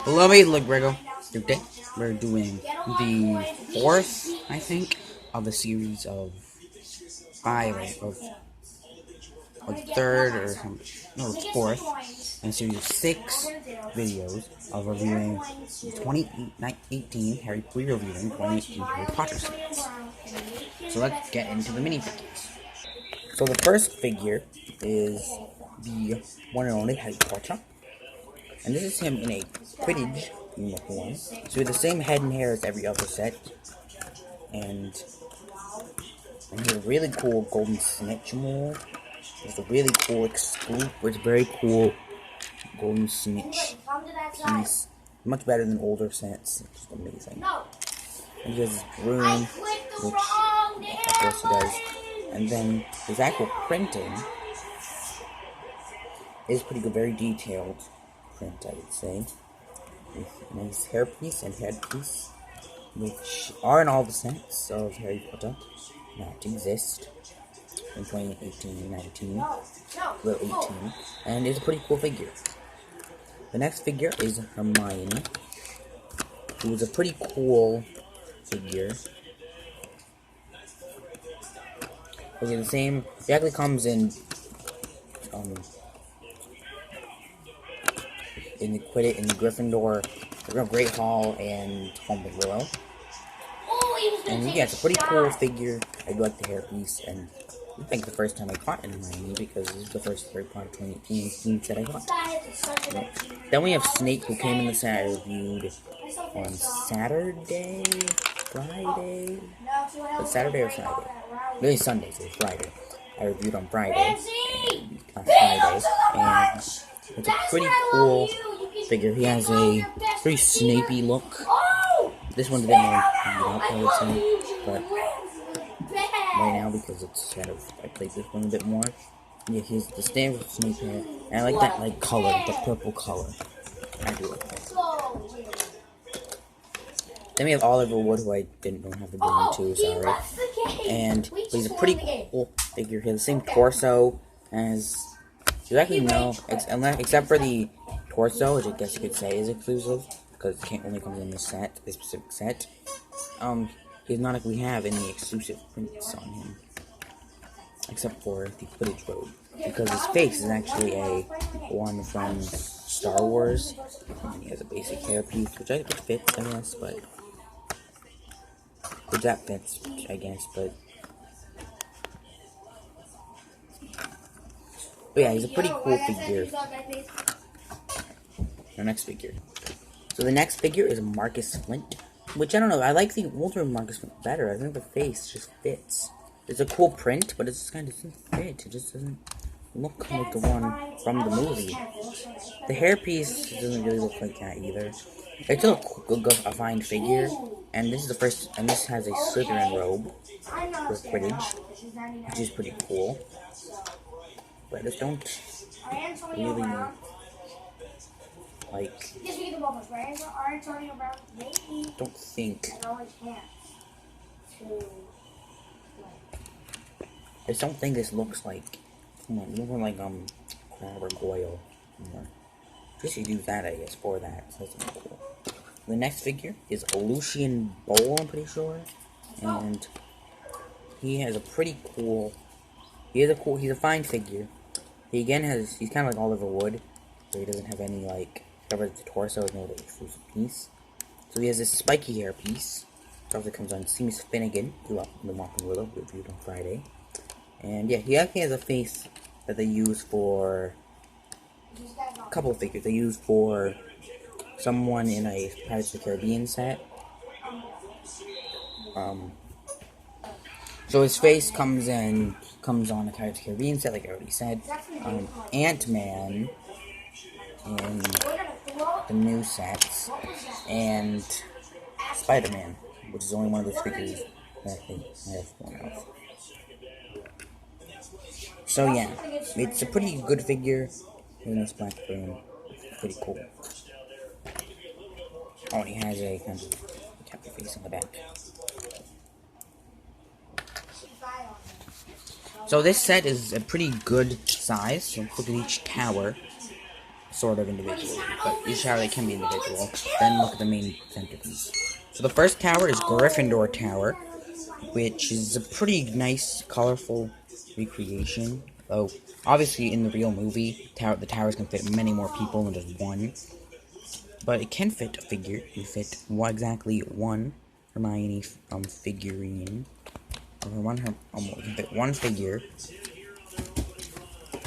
Hello, me, look, Grego. Today we're doing the fourth, I think, of a series of five, or third, or something. No, it's fourth, in a series of 6 videos of reviewing 2018 ReReviewing 2018 Harry Potter series. So let's get into the minifigures. So the first figure is the one and only Harry Potter. And this is him in a Quidditch uniform. So with the same head and hair as every other set. And he has a really cool golden snitch mole. It's a really cool exclusive, it's very cool golden snitch piece. Much better than older sets. It's just amazing. And he has his broom, which of course he does. And then his actual printing is pretty good, very detailed print, I would say. With a nice hairpiece and headpiece, which are in all the sets of Harry Potter that exist in 2018, 19, well 18, and it's a pretty cool figure. The next figure is Hermione, who is a pretty cool figure. Okay, the same, it actually comes in the Quidditch, in the Gryffindor, Great Hall, and Home of Willow. And yeah, it's a pretty cool figure. I do like the hairpiece, and I think the first time I caught an Hermione, because this is the first Harry Potter 2018 set I got. Yeah. Then we have Snape, who came in the set I reviewed on Saturday, Friday? Was Saturday or Friday? Really Sunday, so it's Friday. I reviewed on Friday, last Friday, and it's a pretty cool figure. He has a pretty Snapey look. This one didn't really beat up, I would say, but right now, because it's kind of, I played this one a bit more. Yeah, he's the standard Snape hair, and I like that color, the purple color. I do like that. Then we have Oliver Wood, who I don't have the broom to, sorry. And he's a pretty cool figure. He has the same torso as, exactly except for the torso, which I guess you could say is exclusive, because it only comes in this specific set. He does not actually have any exclusive prints on him, except for the Quidditch robe, because his face is actually a one from Star Wars, and he has a basic hairpiece, which I think fits, I guess, but that fits, I guess, but yeah, he's a pretty cool figure. The next figure. So the next figure is Marcus Flint, which I don't know, I like the older Marcus Flint better. I think the face just fits. It's a cool print, but it just kind of doesn't fit. It just doesn't look like the one from the movie. The hairpiece doesn't really look like that either. It's still a fine figure, and this is the first, and this has a Slytherin robe for Quidditch, which is pretty cool. But I just don't really like, don't think, I just don't think this looks like, come on, more like, Crab or Goyle, more. Just use that, I guess, for that, so that's cool. The next figure is Lucian Bowl, I'm pretty sure, and he has a pretty cool, he's a fine figure. He again he's kind of like Oliver Wood, so he doesn't have any, like, covers the torso, is no exclusive piece. So he has this spiky hair piece, which also comes on Seamus Finnegan, who up in the Mock and Willow, reviewed on Friday. And yeah, he actually has a face that they use for a couple of figures. They use for someone in a Pirates of the Caribbean set. So his face comes on a Pirates of the Caribbean set, like I already said. Ant-Man in the new sets, and Spider-Man, which is only one of those figures that I have one of. So yeah, it's a pretty good figure. In this black broom, pretty cool. Oh, and he has a kind of happy face on the back. So this set is a pretty good size. So look at each tower. sort of individual, but each tower they can be individual. Then look at the main centerpiece. So the first tower is Gryffindor Tower, which is a pretty nice, colorful recreation. Though obviously in the real movie, the towers can fit many more people than just one. But it can fit a figure. You fit exactly one Hermione figurine. Or you can fit one figure.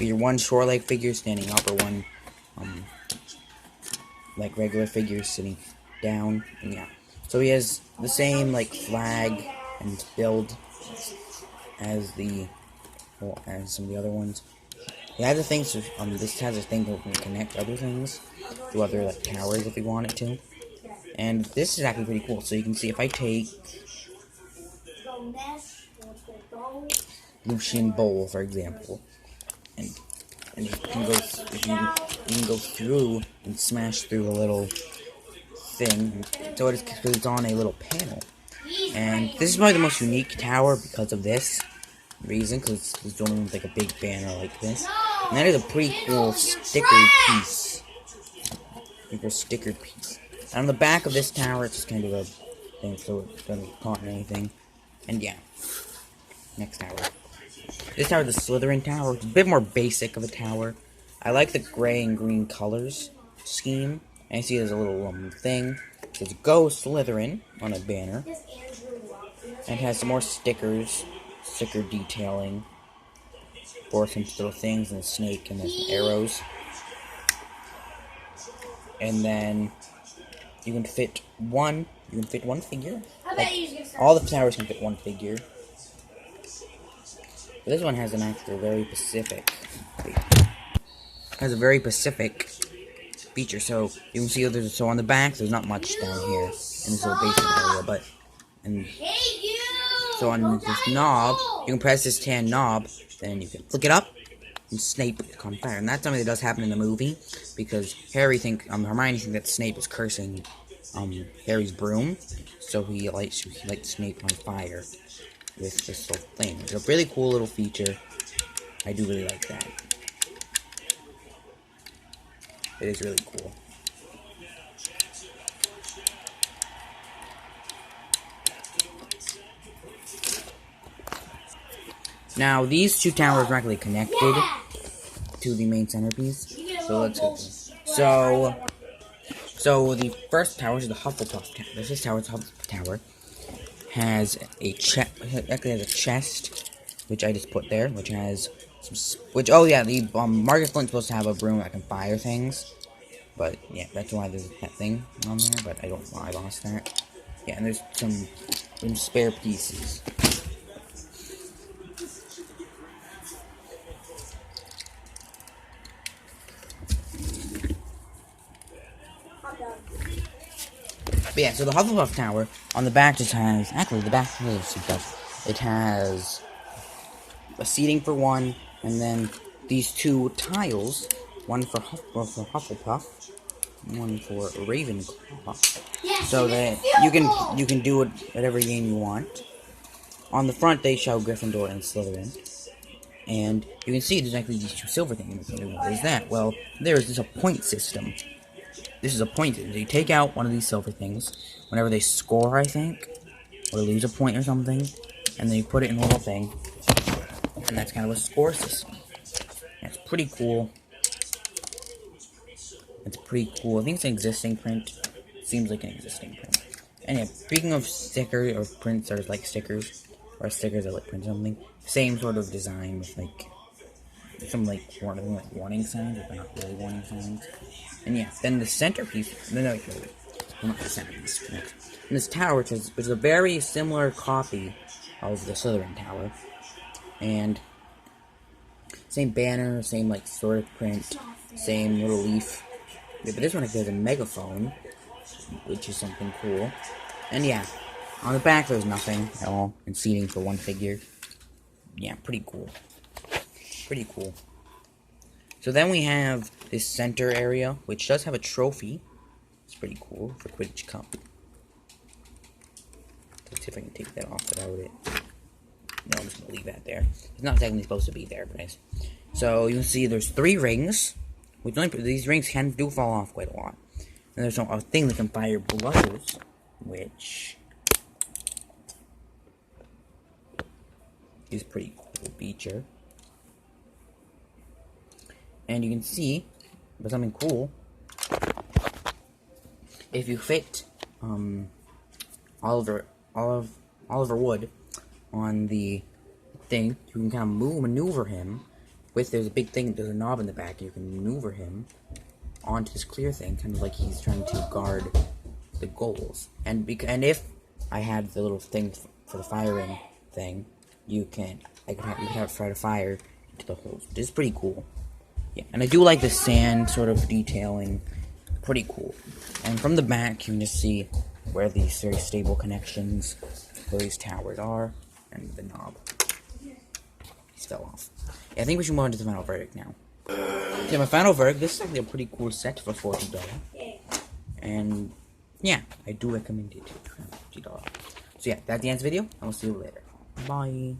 Either one short-leg figure standing up, or one like regular figure sitting down. And yeah, so he has the same like flag and build as some of the other ones. He has a thing. So this has a thing that can connect other things to other like towers if you want it to. And this is actually pretty cool. So you can see if I take Lucian Bowl, for example, and you can go through and smash through a little thing. So it's on a little panel. And this is probably the most unique tower because of this reason, because it's doing with like a big banner like this. And that is a pretty cool stickered piece. And on the back of this tower, it's just kind of a thing, so it doesn't caught anything. And yeah, next tower. This tower is the Slytherin Tower. It's a bit more basic of a tower. I like the gray and green colors scheme. And I see there's a little thing. It says Go Slytherin on a banner. And it has some more sticker detailing for some little things and a snake and some arrows. And then you can fit one figure. Like, all the towers can fit one figure. But this one has a very specific feature. So you can see so on the back there's not much down here in this little basement area, so on this knob you can press this tan knob, then you can flick it up and Snape on fire. And that's something that does happen in the movie because Hermione thinks that Snape is cursing Harry's broom, so he lights Snape on fire with this little thing. It's a really cool little feature. I do really like that. It is really cool. Now, these two towers are actually connected to the main centerpiece. So let's go. So the first tower is the Hufflepuff Tower. This tower is Hufflepuff Tower. Has a chest, which I just put there, which has the Marcus Flint's supposed to have a broom that can fire things, but yeah, that's why there's that thing on there. But I don't know, I lost that. Yeah, and there's some spare pieces. But yeah, so the Hufflepuff Tower, on the back just has, it has a seating for one, and then these two tiles, one for Hufflepuff, one for Ravenclaw, so that you can do it whatever game you want. On the front they show Gryffindor and Slytherin, and you can see there's actually these two silver things. What is that? Well, there's a point system. This is a point. So you take out one of these silver things whenever they score, I think, or lose a point or something, and then you put it in a little thing, and that's kind of a score system. That's pretty cool. It's pretty cool. I think it's an existing print. Seems like an existing print. Anyway, speaking of stickers or prints or like stickers, or stickers that like print something, same sort of design with like some like warning signs, but not really warning signs. And yeah, then the centerpiece, not the centerpiece, and this tower, which is a very similar copy of the Slytherin Tower, and same banner, same like sort of print, same little leaf. Yeah, but this one has a megaphone, which is something cool. And yeah, on the back there's nothing at all, and seating for one figure. Yeah, pretty cool. Pretty cool. So then we have this center area, which does have a trophy. It's pretty cool for Quidditch Cup. Let's see if I can take that off without it. No, I'm just gonna leave that there. It's not technically supposed to be there, but nice. So you can see there's 3 rings, These rings do fall off quite a lot. And there's a thing that can fire blushes, which is pretty cool feature. And you can see, but something cool, if you fit Oliver Wood on the thing, you can kind of maneuver him with, there's a knob in the back, and you can maneuver him onto this clear thing, kind of like he's trying to guard the goals. And if I had the little thing for the firing thing, you could have try to fire into the holes, which is pretty cool. Yeah, and I do like the sand sort of detailing, pretty cool. And from the back, you can just see where these very stable connections, where these towers are, and the knob. These fell off. Yeah, I think we should move on to the final verdict now. Yeah, my final verdict, this is actually a pretty cool set for $40. And yeah, I do recommend it for $50. So yeah, that's the end of the video, and we'll see you later. Bye.